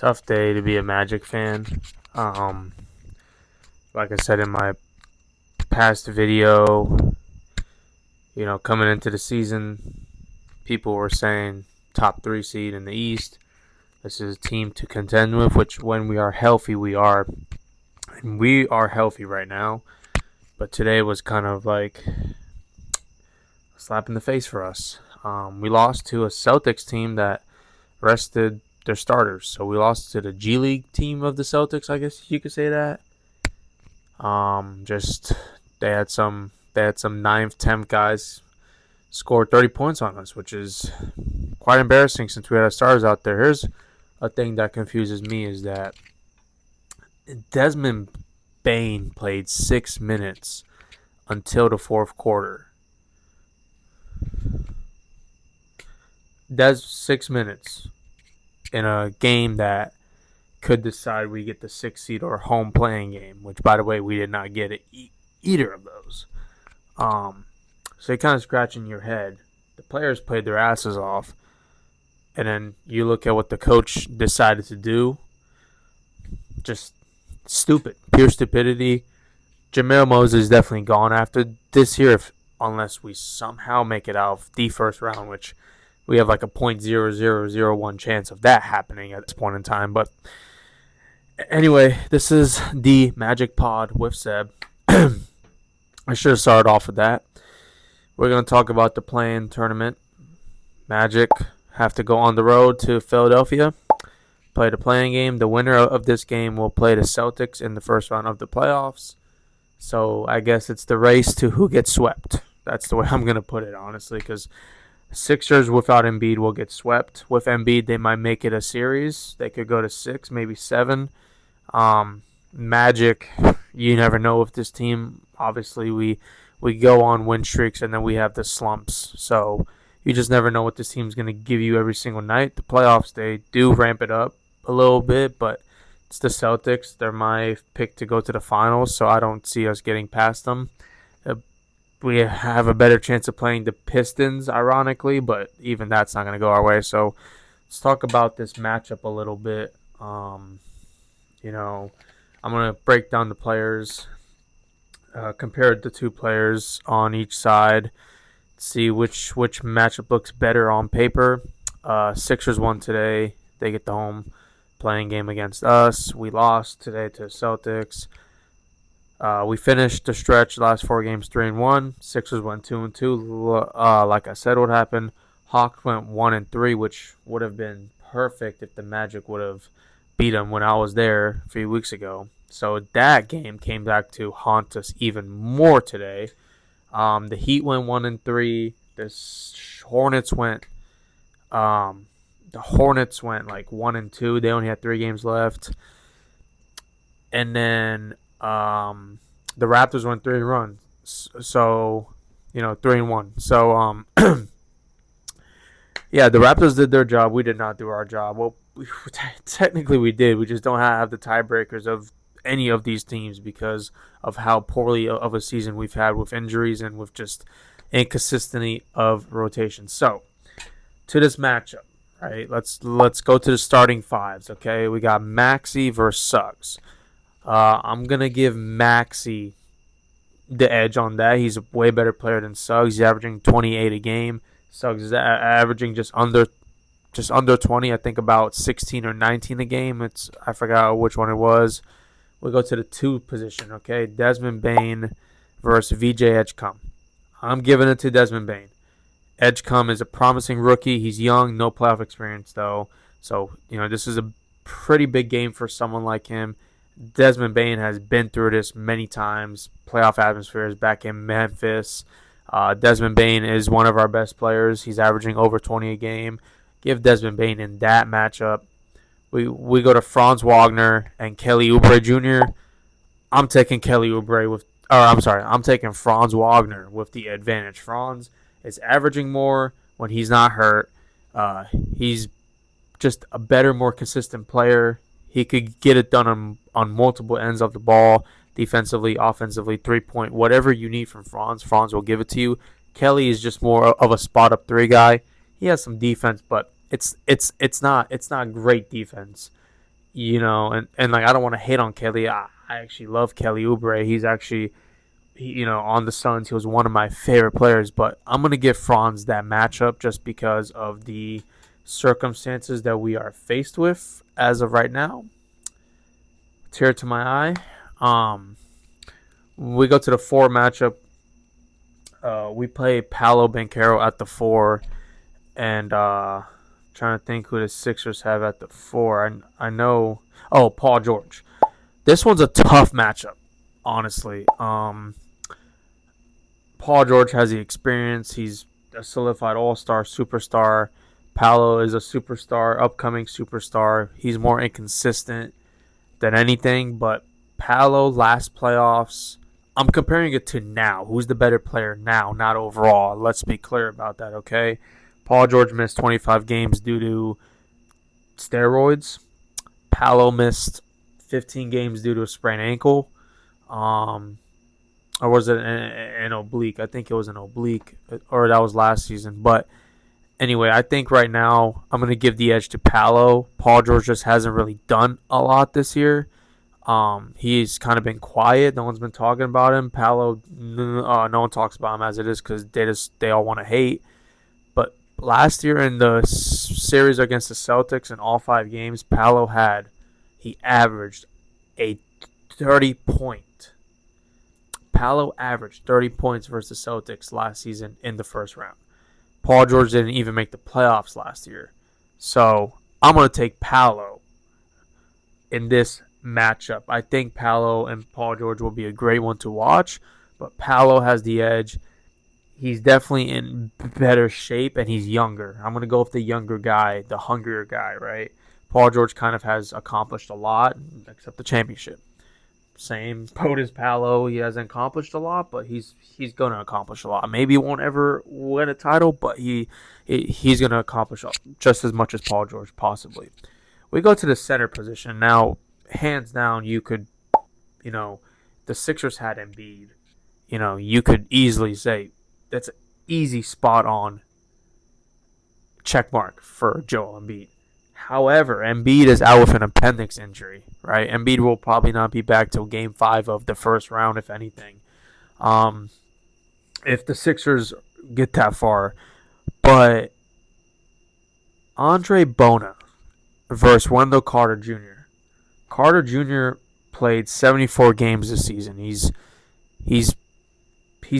Tough day to be a Magic fan. Um, like I said in my past video, coming into the season, people were saying top three seed in the East. This is a team to contend with, which when we are healthy, we are. And we are healthy right now. But today was kind of like a slap in the face for us. We lost to a Celtics team that rested their starters. So we lost to the G League team of the Celtics, I guess you could say that. Just they had some ninth, 10th guys score 30 points on us, which is quite embarrassing since we had our stars out there. Here's a thing that confuses me is that Desmond Bain played 6 minutes until the fourth quarter. That's 6 minutes in a game that could decide we get the 6th seed or home playing game, which, by the way, we did not get either of those. So you're kind of scratching your head. The players played their asses off, and then you look at what the coach decided to do. Just stupid, pure stupidity. Jamel Moses is definitely gone after this year, unless we somehow make it out of the first round, which we have like a 0.0001 chance of that happening at this point in time. But anyway, this is the Magic Pod with Seb. I should have started off with that. We're going to talk about the Playin tournament. Magic have to go on the road to Philadelphia, play the playing game. The winner of this game will play the Celtics in the first round of the playoffs. So I guess it's the race to who gets swept. That's the way I'm going to put it, honestly, because Sixers without Embiid will get swept. With Embiid, they might make it a series. They could go to 6, maybe 7. Magic, you never know with this team. Obviously, we go on win streaks, and then we have the slumps. So you just never know what this team's going to give you every single night. The playoffs, they do ramp it up a little bit, but it's the Celtics. They're my pick to go to the finals, so I don't see us getting past them. We have a better chance of playing the Pistons, ironically, but even that's not going to go our way. So let's talk about this matchup a little bit. I'm going to break down the players, compare the two players on each side, see which matchup looks better on paper. Sixers won today. They get the home playing game against us. We lost today to Celtics. We finished the stretch last 4 games 3-1. Sixers went 2-2. Like I said, what happened? Hawks went 1-3, which would have been perfect if the Magic would have beat them when I was there a few weeks ago. So that game came back to haunt us even more today. The Heat went 1-3. The Hornets went like 1-2. They only had 3 games left. And then the Raptors went 3-1. So, 3-1. So, yeah, the Raptors did their job. We did not do our job. Well, technically we did. We just don't have the tiebreakers of any of these teams because of how poorly of a season we've had with injuries and with just inconsistency of rotation. So, to this matchup, right? Let's go to the starting fives, okay? We got Maxey versus Suggs. I'm going to give Maxey the edge on that. He's a way better player than Suggs. He's averaging 28 a game. Suggs is averaging just under 20. I think about 16 or 19 a game. I forgot which one it was. We go to the 2 position, okay? Desmond Bain versus VJ Edgecombe. I'm giving it to Desmond Bain. Edgecombe is a promising rookie. He's young, no playoff experience though. So, this is a pretty big game for someone like him. Desmond Bain has been through this many times. Playoff atmospheres back in Memphis. Desmond Bain is one of our best players. He's averaging over 20 a game. Give Desmond Bain in that matchup. We go to Franz Wagner and Kelly Oubre Jr. I'm taking I'm taking Franz Wagner with the advantage. Franz is averaging more when he's not hurt. He's just a better, more consistent player. He could get it done on multiple ends of the ball, defensively, offensively, 3-point, whatever you need from Franz. Franz will give it to you. Kelly is just more of a spot up 3 guy. He has some defense, but it's not great defense. and like I don't want to hate on Kelly. I actually love Kelly Oubre. He's actually on the Suns, he was one of my favorite players. But I'm gonna give Franz that matchup just because of the circumstances that we are faced with as of right now. Tear to my eye. We go to the 4 matchup. We play Paolo Banchero at the 4, and trying to think who the Sixers have at the 4. I know. Oh, Paul George. This one's a tough matchup, honestly. Paul George has the experience. He's a solidified all-star, superstar. Paolo is a superstar, upcoming superstar. He's more inconsistent than anything, but Paolo last playoffs, I'm comparing it to now. Who's the better player now, not overall? Let's be clear about that, okay? Paul George missed 25 games due to steroids. Paolo missed 15 games due to a sprained ankle. Or was it an oblique? I think it was an oblique, or that was last season. But anyway, I think right now I'm going to give the edge to Paolo. Paul George just hasn't really done a lot this year. He's kind of been quiet. No one's been talking about him. Paolo, no one talks about him as it is because they all want to hate. But last year in the series against the Celtics in all 5 games, he averaged a 30-point. Paolo averaged 30 points versus the Celtics last season in the first round. Paul George didn't even make the playoffs last year. So I'm going to take Paolo in this matchup. I think Paolo and Paul George will be a great one to watch, but Paolo has the edge. He's definitely in better shape, and he's younger. I'm going to go with the younger guy, the hungrier guy, right? Paul George kind of has accomplished a lot, except the championship. Same boat as Paolo. He hasn't accomplished a lot, but he's going to accomplish a lot. Maybe he won't ever win a title, but he's going to accomplish just as much as Paul George, possibly. We go to the center position. Now, hands down, the Sixers had Embiid. You could easily say that's an easy spot on check mark for Joel Embiid. However, Embiid is out with an appendix injury, right? Embiid will probably not be back till Game 5 of the first round, if anything. If the Sixers get that far. But Andre Bona versus Wendell Carter Jr. Carter Jr. played 74 games this season. He's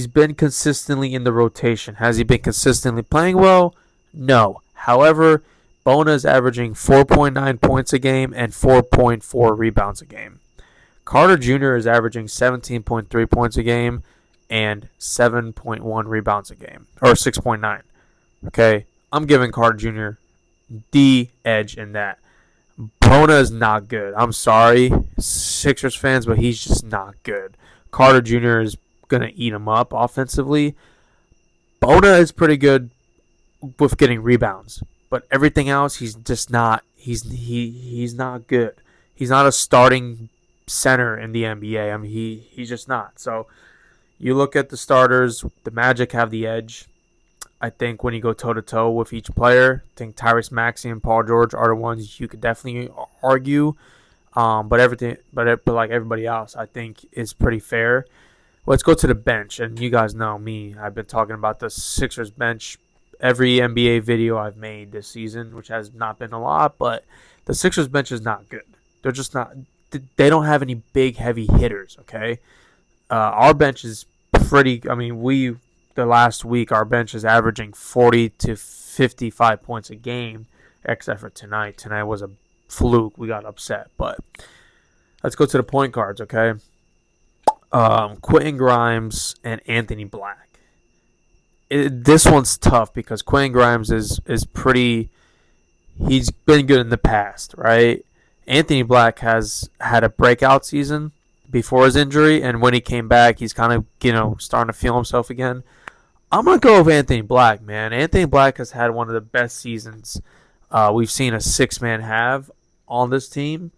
been consistently in the rotation. Has he been consistently playing well? No. However, Bona is averaging 4.9 points a game and 4.4 rebounds a game. Carter Jr. is averaging 17.3 points a game and 7.1 rebounds a game, or 6.9. Okay, I'm giving Carter Jr. the edge in that. Bona is not good. I'm sorry, Sixers fans, but he's just not good. Carter Jr. is going to eat him up offensively. Bona is pretty good with getting rebounds. But everything else, he's just not. He's not good. He's not a starting center in the NBA. I mean, he's just not. So you look at the starters. The Magic have the edge. I think when you go toe to toe with each player, I think Tyrese Maxey and Paul George are the ones you could definitely argue. But like everybody else, I think is pretty fair. Let's go to the bench, and you guys know me. I've been talking about the Sixers bench every NBA video I've made this season, which has not been a lot, but the Sixers bench is not good. They're just not. They don't have any big, heavy hitters. Okay, our bench is pretty. I mean, the last week our bench is averaging 40 to 55 points a game, except for tonight. Tonight was a fluke. We got upset, but let's go to the point guards. Okay, Quentin Grimes and Anthony Black. This one's tough because Quentin Grimes is pretty. He's been good in the past, right? Anthony Black has had a breakout season before his injury, and when he came back, he's kind of starting to feel himself again. I'm gonna go with Anthony Black, man. Anthony Black has had one of the best seasons we've seen a 6-man have on this team.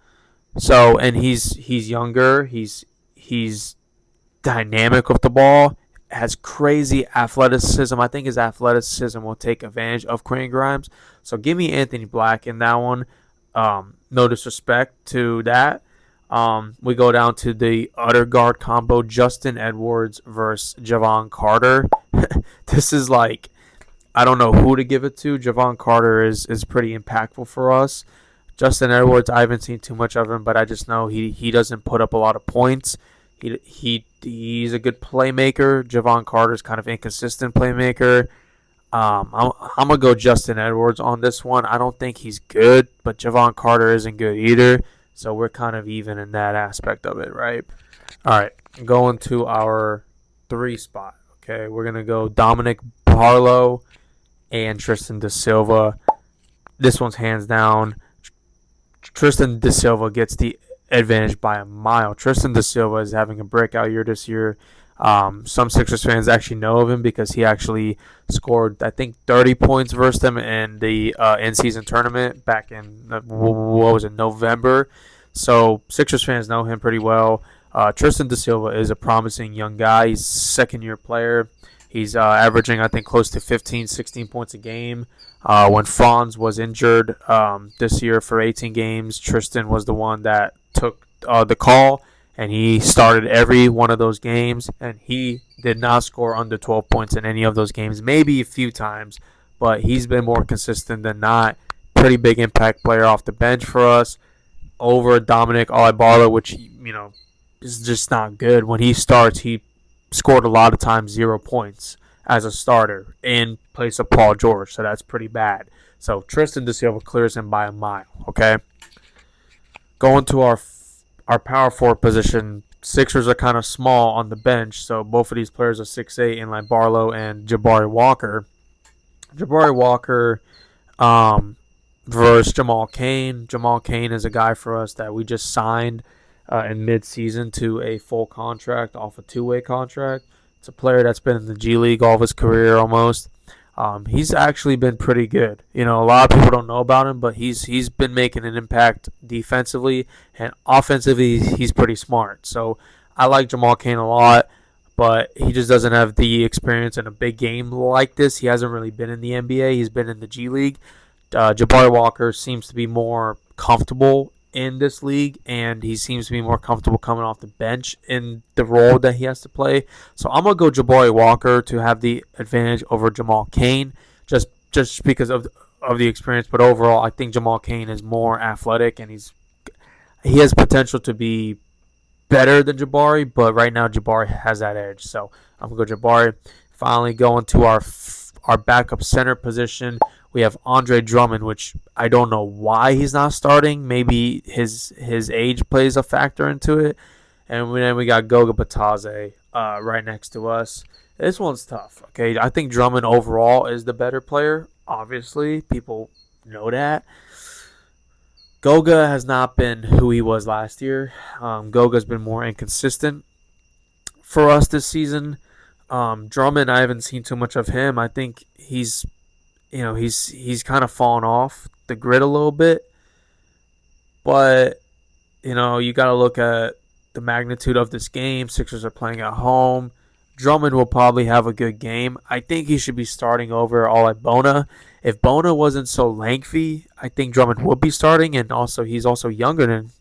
So, and he's younger. He's dynamic with the ball. Has crazy athleticism. I think his athleticism will take advantage of Quentin Grimes. So give me Anthony Black in that one. No disrespect to that. We go down to the other guard combo: Justin Edwards versus Javon Carter. This is like, I don't know who to give it to. Javon Carter is pretty impactful for us. Justin Edwards, I haven't seen too much of him, but I just know he doesn't put up a lot of points. He's a good playmaker. Javon Carter's kind of inconsistent playmaker. I'm gonna go Justin Edwards on this one. I don't think he's good, but Javon Carter isn't good either. So we're kind of even in that aspect of it, right? All right, going to our 3 spot. Okay, we're gonna go Dominic Barlow and Tristan Da Silva. This one's hands down. Tristan Da Silva gets the advantage by a mile. Tristan Da Silva is having a breakout year this year. Some Sixers fans actually know of him because he actually scored, I think, 30 points versus them in the in-season tournament back in, what was it, November. So Sixers fans know him pretty well. Tristan Da Silva is a promising young guy. He's a second-year player. He's averaging, I think, close to 15, 16 points a game. When Franz was injured this year for 18 games, Tristan was the one that took the call, and he started every one of those games, and he did not score under 12 points in any of those games, maybe a few times, but he's been more consistent than not. Pretty big impact player off the bench for us over Dominic Barlow, which, is just not good. When he starts, he scored a lot of times 0 points as a starter in place of Paul George, so that's pretty bad. So Tristan Da Silva clears him by a mile, okay? Going to our power forward position, Sixers are kind of small on the bench, so both of these players are 6'8", in like Barlow and Jabari Walker. Jabari Walker versus Jamal Cain. Jamal Cain is a guy for us that we just signed in mid-season to a full contract off a 2-way contract. It's a player that's been in the G League all of his career almost. He's actually been pretty good. A lot of people don't know about him, but he's been making an impact defensively, and offensively he's pretty smart. So I like Jamal Cain a lot, but he just doesn't have the experience in a big game like this. He hasn't really been in the NBA. He's been in the G League. Jabari Walker seems to be more comfortable in this league, and he seems to be more comfortable coming off the bench in the role that he has to play. So I'm gonna go Jabari Walker to have the advantage over Jamal Cain, just because of the experience. But overall, I think Jamal Cain is more athletic, and he has potential to be better than Jabari. But right now, Jabari has that edge. So I'm gonna go Jabari. Finally, going to our backup center position. We have Andre Drummond, which I don't know why he's not starting. Maybe his age plays a factor into it. And then we got Goga Batadze right next to us. This one's tough. Okay, I think Drummond overall is the better player. Obviously, people know that. Goga has not been who he was last year. Goga's been more inconsistent for us this season. Drummond, I haven't seen too much of him. I think he's kind of fallen off the grid a little bit. But, you got to look at the magnitude of this game. Sixers are playing at home. Drummond will probably have a good game. I think he should be starting over Bona. If Bona wasn't so lengthy, I think Drummond would be starting, and also he's also younger than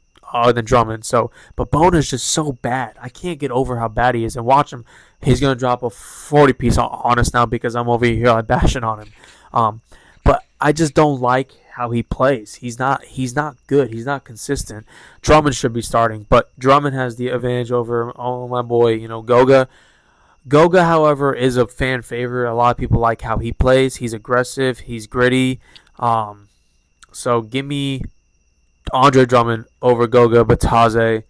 Drummond. But Bona is just so bad. I can't get over how bad he is. And watch him. He's going to drop a 40-piece on us now because I'm over here bashing on him. But I just don't like how he plays. He's not good. He's not consistent. Drummond should be starting, but Drummond has the advantage over my boy, Goga. Goga, however, is a fan favorite. A lot of people like how he plays. He's aggressive. He's gritty. So give me Andre Drummond over Goga Batadze.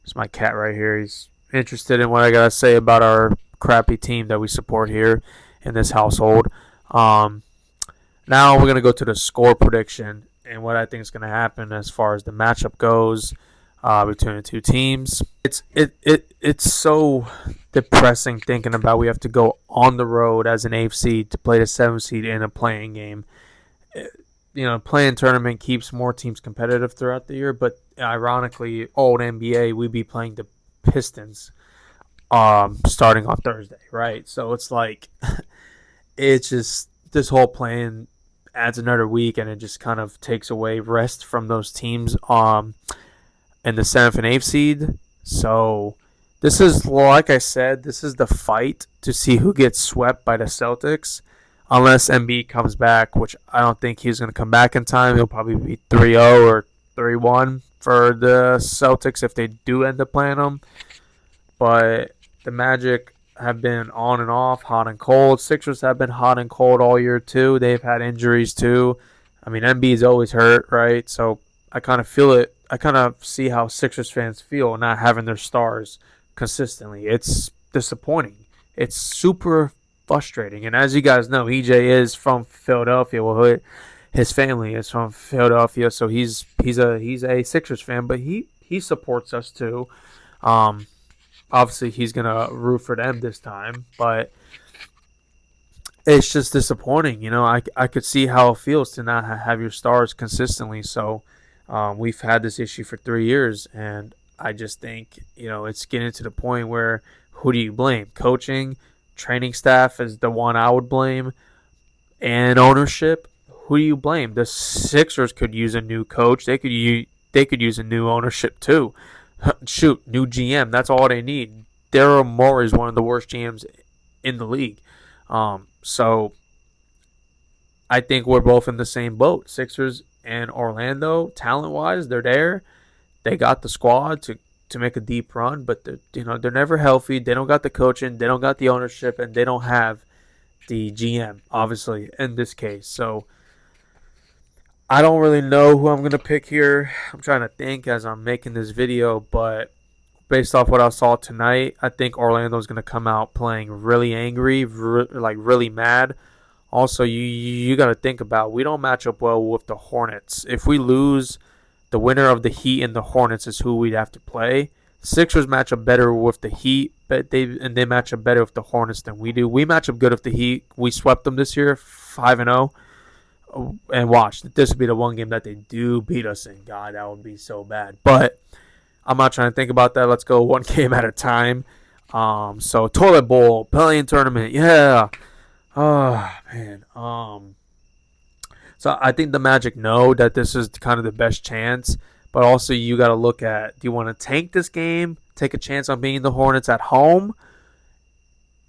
It's my cat right here. He's interested in what I gotta say about our crappy team that we support here in this household. Now we're going to go to the score prediction and what I think is going to happen as far as the matchup goes between the two teams. It's so depressing thinking about we have to go on the road as an 8th seed to play the 7th seed in a playing game. Playing tournament keeps more teams competitive throughout the year, but ironically, old NBA, we'd be playing the Pistons starting on Thursday, right? So it's like, it's just this whole playing adds another week, and it just kind of takes away rest from those teams in the 7th and 8th seed. So this is, like I said, this is the fight to see who gets swept by the Celtics. Unless Embiid comes back, which I don't think he's going to come back in time. He'll probably be 3-0 or 3-1 for the Celtics if they do end up playing them. But the Magic have been on and off, hot and cold. Sixers have been hot and cold all year too. They've had injuries too. I mean, Embiid's always hurt, right? So I kind of feel it. I kind of see how Sixers fans feel not having their stars consistently. It's disappointing. It's super frustrating. And as you guys know, EJ is from Philadelphia. Well, his family is from Philadelphia, so he's a Sixers fan, but he supports us too. Obviously, he's gonna root for them this time, but it's just disappointing. I could see how it feels to not have your stars consistently. So we've had this issue for 3 years, and I just think it's getting to the point where who do you blame? Coaching, training staff is the one I would blame, and ownership. Who do you blame? The Sixers could use a new coach. They could use a new ownership too. Shoot, new GM. That's all they need. Daryl Morey is one of the worst GMs in the league. So I think we're both in the same boat. Sixers and Orlando, talent-wise, they're there. They got the squad to make a deep run, but they're never healthy. They don't got the coaching. They don't got the ownership, and they don't have the GM, obviously, in this case. So I don't really know who I'm going to pick here. I'm trying to think as I'm making this video, but based off what I saw tonight, I think Orlando's going to come out playing really angry, really mad. Also, you got to think about, we don't match up well with the Hornets. If we lose, the winner of the Heat and the Hornets is who we'd have to play. Sixers match up better with the Heat, but they match up better with the Hornets than we do. We match up good with the Heat. We swept them this year, 5-0. And watch, this would be the one game that they do beat us in. God, that would be so bad. But I'm not trying to think about that. Let's go one game at a time. So toilet bowl, Playin tournament, yeah. Oh man. So I think the Magic know that this is kind of the best chance, but also you got to look at, do you want to tank this game, take a chance on beating the Hornets at home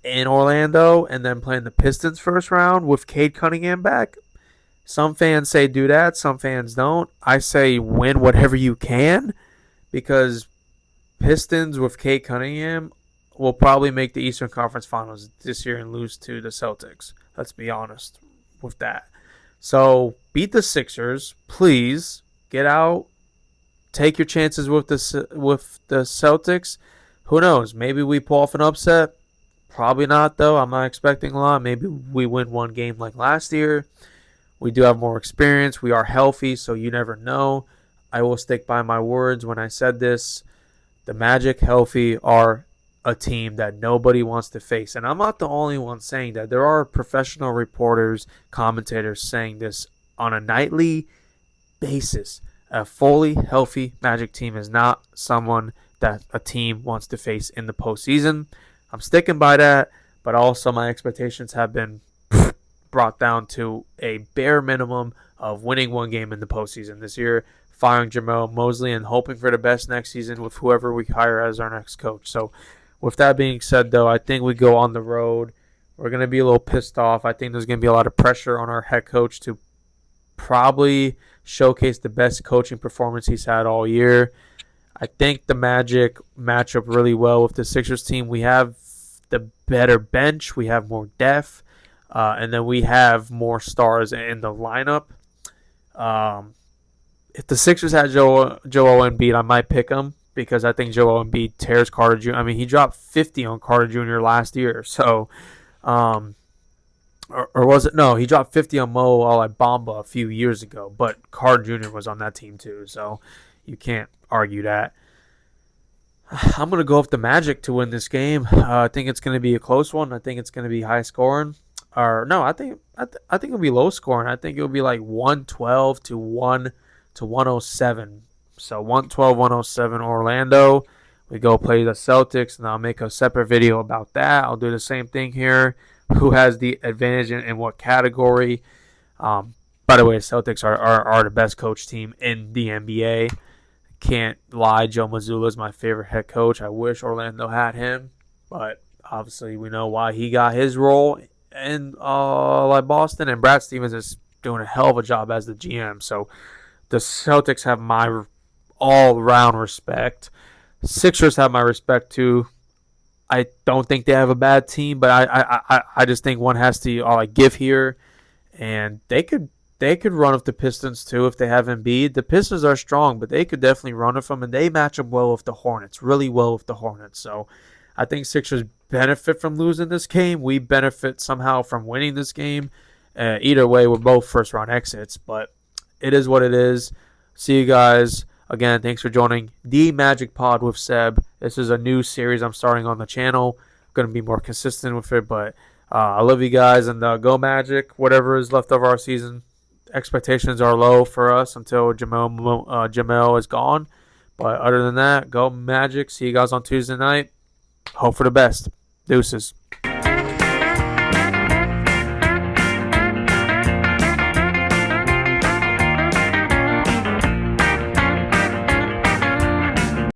in Orlando, and then playing the Pistons first round with Cade Cunningham back? Some fans say do that, some fans don't. I say win whatever you can, because Pistons with Cade Cunningham will probably make the Eastern Conference Finals this year and lose to the Celtics. Let's be honest with that. So beat the Sixers, please. Get out, take your chances with the Celtics. Who knows? Maybe we pull off an upset. Probably not, though. I'm not expecting a lot. Maybe we win one game like last year. We do have more experience. We are healthy, so you never know. I will stick by my words when I said this. The Magic, healthy, are a team that nobody wants to face. And I'm not the only one saying that. There are professional reporters, commentators saying this on a nightly basis. A fully healthy Magic team is not someone that a team wants to face in the postseason. I'm sticking by that, but also my expectations have been brought down to a bare minimum of winning one game in the postseason this year, firing Jamal Mosley, and hoping for the best next season with whoever we hire as our next coach. So with that being said, though, I think we go on the road. We're going to be a little pissed off. I think there's going to be a lot of pressure on our head coach to probably showcase the best coaching performance he's had all year. I think the Magic match up really well with the Sixers team. We have the better bench. We have more depth. And then we have more stars in the lineup. If the Sixers had Joel Embiid, I might pick him, because I think Joel Embiid tears Carter Jr. I mean, he dropped 50 on Carter Jr. last year. So, or was it? No, he dropped 50 on Mo Bamba a few years ago. But Carter Jr. was on that team too. So you can't argue that. I'm going to go with the Magic to win this game. I think it's going to be a close one. I think it's going to be high scoring. Or no, I think it'll be low scoring. I think it'll be like 112 to 107. So 112-107 Orlando. We go play the Celtics, and I'll make a separate video about that. I'll do the same thing here. Who has the advantage in what category? By the way, Celtics are the best coach team in the NBA. Can't lie, Joe Mazzulla is my favorite head coach. I wish Orlando had him, but obviously we know why he got his role in like Boston, and Brad Stevens is doing a hell of a job as the GM. So the Celtics have my all-round respect. Sixers have my respect too. I don't think they have a bad team, but I just think one has to like give here, and they could run with the Pistons too if they have Embiid. The Pistons are strong, but they could definitely run with them, and they match up well with the Hornets, really well with the Hornets. So I think Sixers benefit from losing this game. We benefit somehow from winning this game. Either way, we're both first round exits, but it is what it is. See you guys. Again, thanks for joining the Magic Pod with Seb. This is a new series I'm starting on the channel. I'm going to be more consistent with it, but I love you guys, and go Magic. Whatever is left of our season, expectations are low for us until Jamel is gone. But other than that, go Magic. See you guys on Tuesday night. Hope for the best. Deuces.